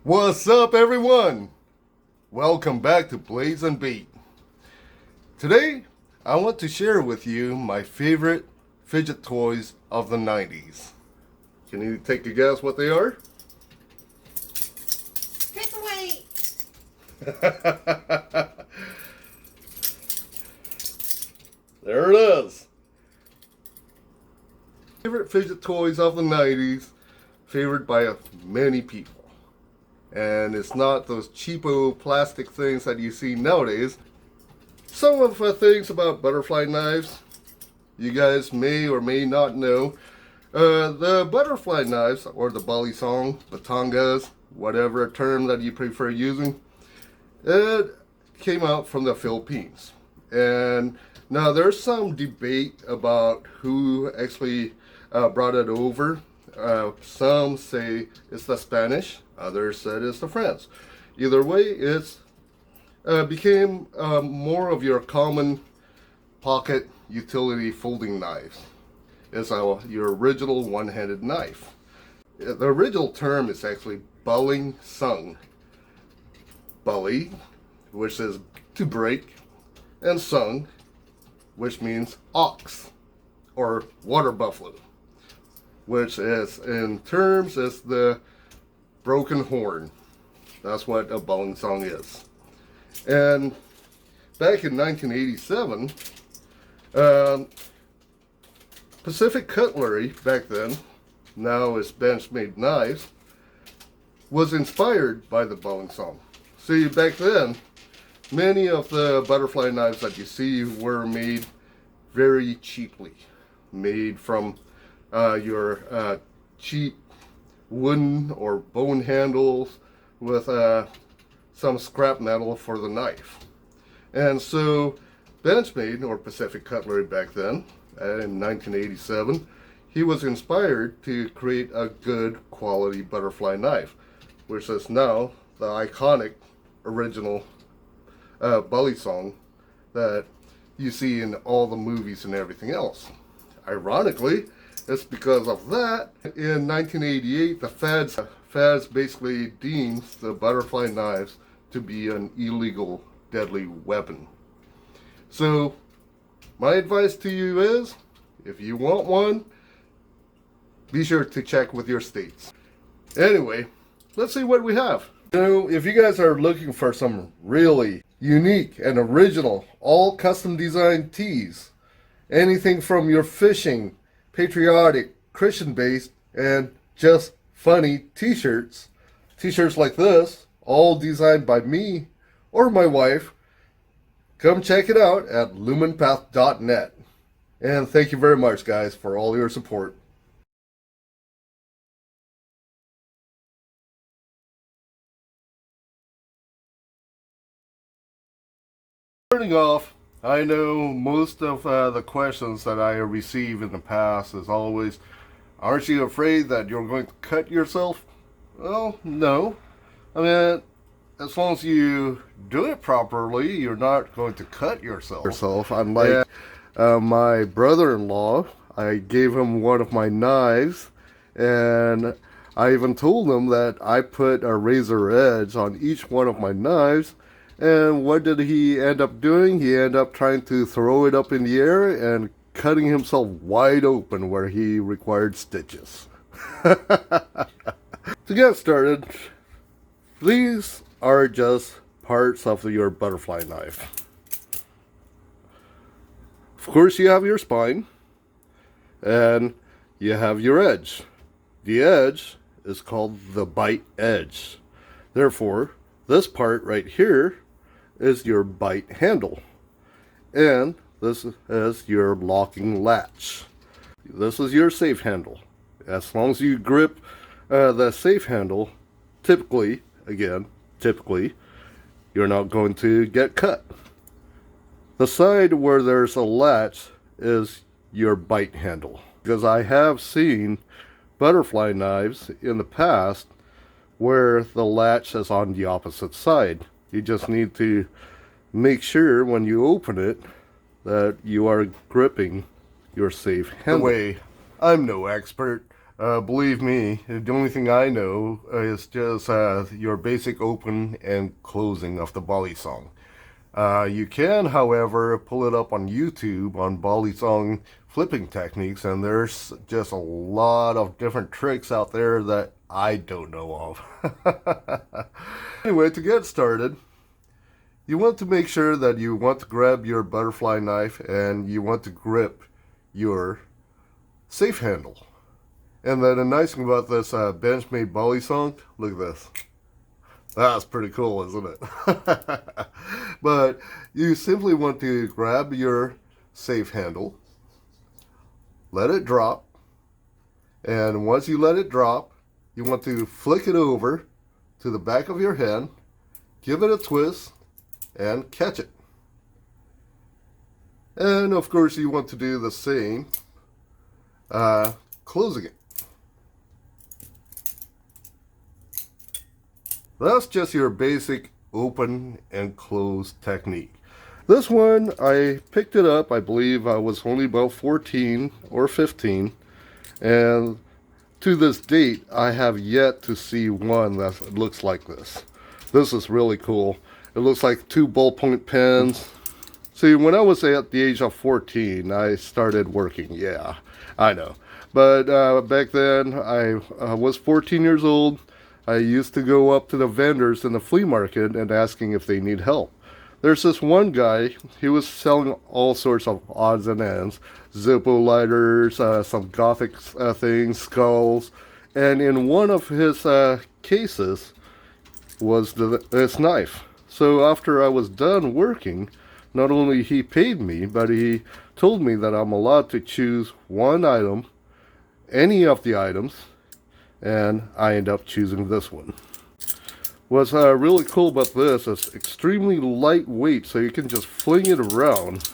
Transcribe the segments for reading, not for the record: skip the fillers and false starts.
What's up, everyone? Welcome back to Blades and Bait. Today, I want to share with you my favorite fidget toys of the 90s. Can you take a guess what they are? Paperweight! There it is. Favorite fidget toys of the 90s, favored by many people. And it's not those cheapo plastic things that you see nowadays. Some of the things about butterfly knives, you guys may or may not know. The butterfly knives, or the Balisong, batongas, whatever term that you prefer using, it came out from the Philippines. And now there's some debate about who actually brought it over. Some say it's the Spanish, others said it's the French. Either way, it's became more of your common pocket utility folding knives. It's your original one-handed knife. The original term is actually Balisong. Bali, which is to break, and sung, which means ox or water buffalo, which is in terms is the broken horn. That's what a Balisong is. And back in 1987, Pacific Cutlery, back then, now it's Benchmade Knives, was inspired by the Balisong. See, back then, many of the butterfly knives that you see were made very cheaply. Made from your cheap wooden or bone handles with some scrap metal for the knife. And so Benchmade, or Pacific Cutlery back then, in 1987, he was inspired to create a good quality butterfly knife, which is now the iconic original Balisong that you see in all the movies and everything else. Ironically, it's because of that, in 1988, the feds basically deems the butterfly knives to be an illegal, deadly weapon. So, my advice to you is, if you want one, be sure to check with your states. Anyway, let's see what we have. So, if you guys are looking for some really unique and original, all custom designed tees, anything from your fishing, patriotic, Christian-based, and just funny t-shirts. T-shirts like this, all designed by me or my wife. Come check it out at lumenpath.net. And thank you very much, guys, for all your support. Starting off, I know most of the questions that I receive in the past is always, aren't you afraid that you're going to cut yourself? Well, no. I mean, as long as you do it properly, you're not going to cut yourself. Unlike my brother-in-law, I gave him one of my knives, and I even told him that I put a razor edge on each one of my knives. And what did he end up doing? He ended up trying to throw it up in the air and cutting himself wide open where he required stitches. To get started, these are just parts of your butterfly knife. Of course, you have your spine and you have your edge. The edge is called the bite edge. Therefore, this part right here is your bite handle, and this is your locking latch. This is your safe handle. As long as you grip the safe handle, typically, you're not going to get cut. The side where there's a latch is your bite handle, because I have seen butterfly knives in the past where the latch is on the opposite side. You just need to make sure when you open it that you are gripping your safe handle. Anyway, I'm no expert. Believe me, the only thing I know is just your basic open and closing of the Balisong. You can, however, pull it up on YouTube on Balisong flipping techniques, and there's just a lot of different tricks out there that I don't know of. Anyway, to get started, you want to make sure that you want to grab your butterfly knife and you want to grip your safe handle. And then the nice thing about this bench-made Balisong, look at this. That's pretty cool, isn't it? But you simply want to grab your safe handle, let it drop, and once you let it drop, you want to flick it over to the back of your hand, give it a twist, and catch it. And of course you want to do the same, closing it. That's just your basic open and close technique. This one, I picked it up, I believe I was only about 14 or 15, and to this date I have yet to see one that looks like this. This is really cool. It looks like two ballpoint pens. See, when I was at the age of 14, I started working. Yeah, I know. But back then, I was 14 years old. I used to go up to the vendors in the flea market and asking if they need help. There's this one guy, he was selling all sorts of odds and ends. Zippo lighters, some gothic things, skulls. And in one of his cases was this knife. So after I was done working, not only he paid me, but he told me that I'm allowed to choose one item, any of the items, and I end up choosing this one. What's really cool about this is extremely lightweight, so you can just fling it around.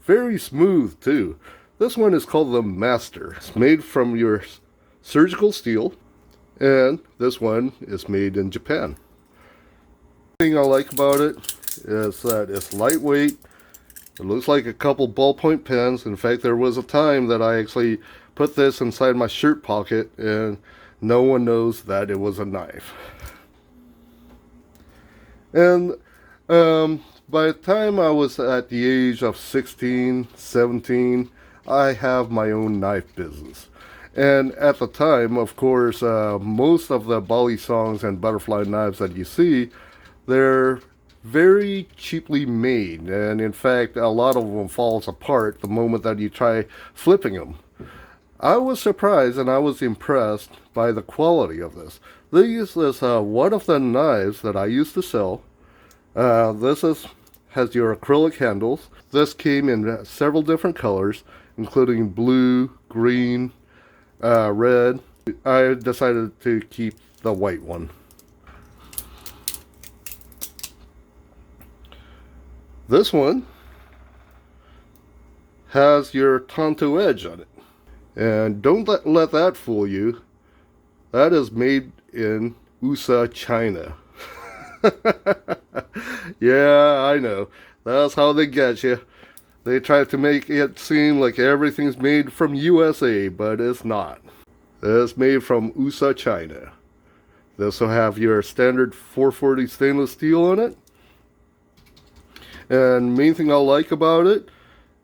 Very smooth too. This one is called the Master. It's made from your surgical steel, and this one is made in Japan. The thing I like about it is that it's lightweight. It looks like a couple ballpoint pens. In fact, there was a time that I actually put this inside my shirt pocket and no one knows that it was a knife. And by the time I was at the age of 16, 17, I have my own knife business. And at the time, of course, most of the Balisongs and butterfly knives that you see, they're very cheaply made, and in fact a lot of them falls apart the moment that you try flipping them. I was surprised and I was impressed by the quality of this. This is one of the knives that I used to sell. This has your acrylic handles. This came in several different colors, including blue, green, red. I decided to keep the white one. This one has your Tonto edge on it. And don't let that fool you. That is made in USA, China. Yeah, I know. That's how they get you. They try to make it seem like everything's made from USA, but it's not. It's made from USA, China. This will have your standard 440 stainless steel on it. And main thing I like about it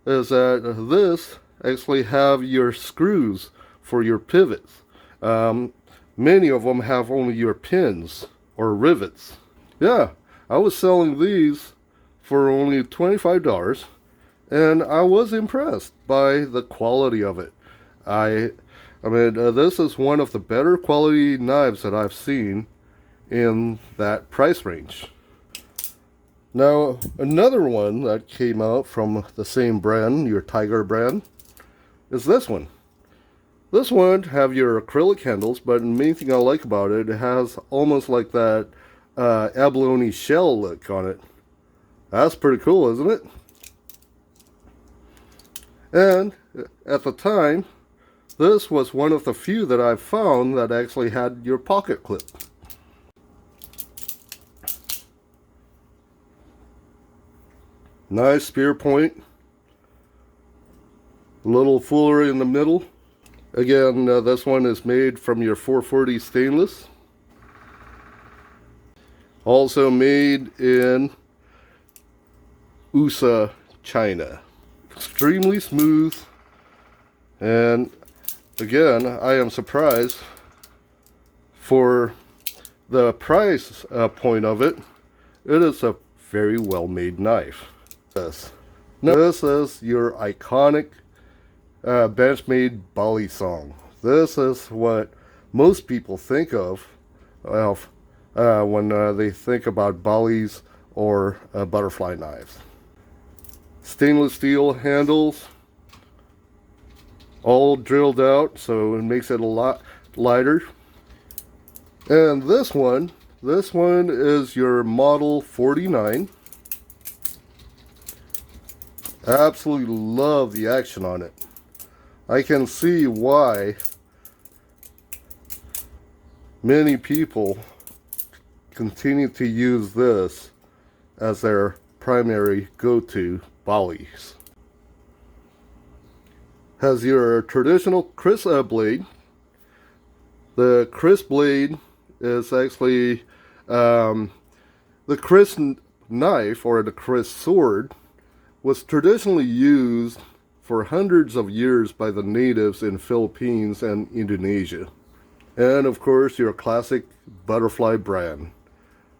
is that this actually have your screws for your pivots. Many of them have only your pins or rivets. Yeah, I was selling these for only $25, and I was impressed by the quality of it. I mean, this is one of the better quality knives that I've seen in that price range. Now, another one that came out from the same brand, your Tiger brand, is this one. This one have your acrylic handles, but the main thing I like about it, it has almost like that abalone shell look on it. That's pretty cool, isn't it? And at the time, this was one of the few that I've found that actually had your pocket clip. Nice spear point. A little fuller in the middle Again, this one is made from your 440 stainless. Also made in USA, China. Extremely smooth, and again, I am surprised for the price point of it. It is a very well made knife. This is your iconic Benchmade Balisong. This is what most people think of when they think about Balis or butterfly knives. Stainless steel handles, all drilled out, so it makes it a lot lighter. And this one is your Model 49. Absolutely love the action on it. I can see why many people continue to use this as their primary go-to Balis. Has your traditional Chris blade. The Chris blade is actually the Chris knife, or the Chris sword, was traditionally used for hundreds of years by the natives in Philippines and Indonesia. And of course, your classic butterfly brand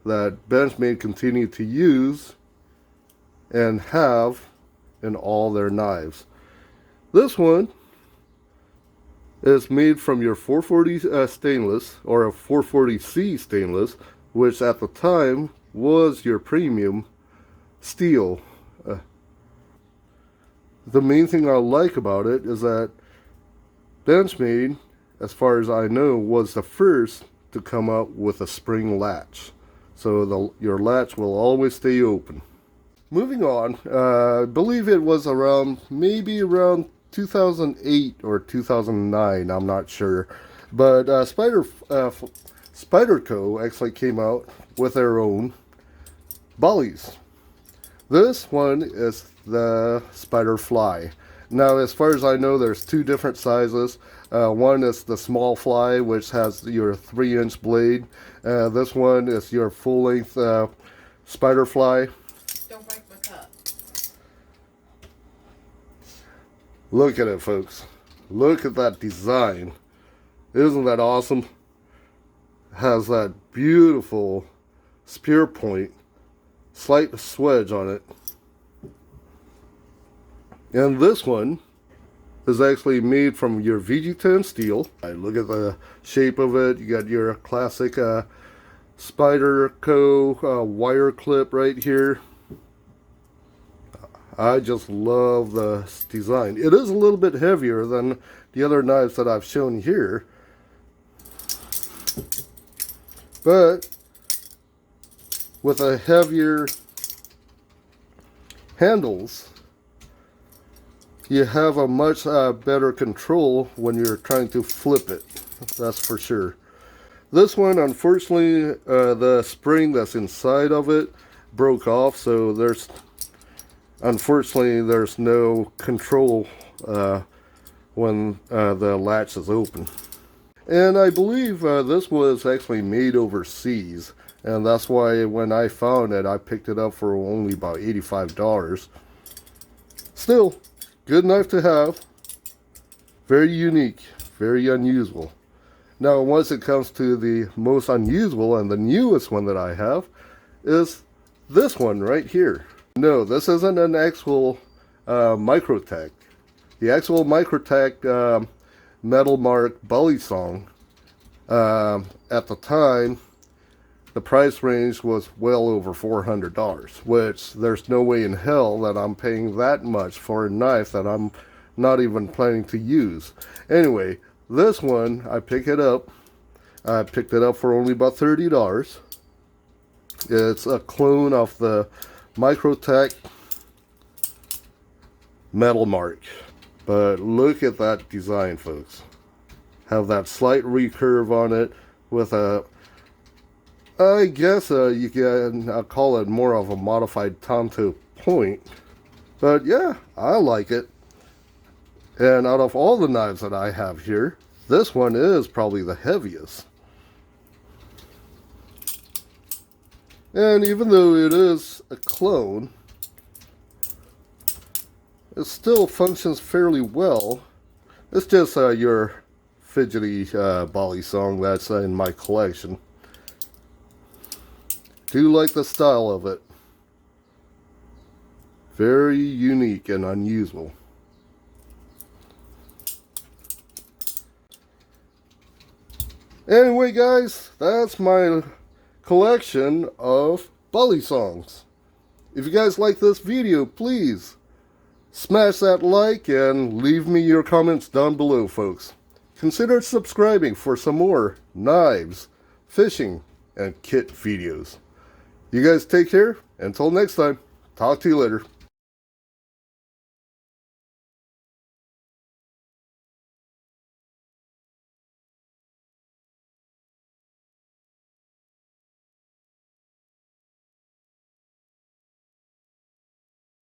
that Benchmade continue to use and have in all their knives. This one is made from your 440 stainless, or a 440C stainless, which at the time was your premium steel. The main thing I like about it is that Benchmade, as far as I know, was the first to come up with a spring latch. So your latch will always stay open. Moving on, I believe it was maybe around 2008 or 2009, I'm not sure. But Spyderco actually came out with their own Balis. This one is the Spider Fly. Now, as far as I know, there's two different sizes. One is the small fly, which has your 3-inch blade. This one is your full-length Spider Fly. Don't break my cup. Look at it, folks. Look at that design. Isn't that awesome? Has that beautiful spear point, slight swedge on it. And this one is actually made from your VG10 steel. Look at the shape of it. You got your classic Spyderco wire clip right here. I just love the design. It is a little bit heavier than the other knives that I've shown here, but with a heavier handles, you have a much better control when you're trying to flip it. That's for sure. This one, unfortunately, the spring that's inside of it broke off, so unfortunately there's no control when the latch is open. And I believe this was actually made overseas, and that's why when I found it, I picked it up for only about $85. Still, good knife to have. Very unique, very unusual. Now, once it comes to the most unusual and the newest one that I have, is this one right here. No, this isn't an actual Microtech. The actual Microtech metal mark Balisong, at the time, the price range was well over $400, which there's no way in hell that I'm paying that much for a knife that I'm not even planning to use. Anyway, this one, I picked it up for only about $30. It's a clone of the Microtech metal mark. But look at that design, folks. Have that slight recurve on it with a, I guess you can call it more of a modified Tonto point. But yeah, I like it. And out of all the knives that I have here, this one is probably the heaviest. And even though it is a clone, it still functions fairly well. It's just your fidgety Balisong that's in my collection. Do like the style of it. Very unique and unusual. Anyway guys, that's my collection of Balisongs. If you guys like this video, please smash that like and leave me your comments down below, folks. Consider subscribing for some more knives, fishing, and kit videos. You guys take care. Until next time, talk to you later.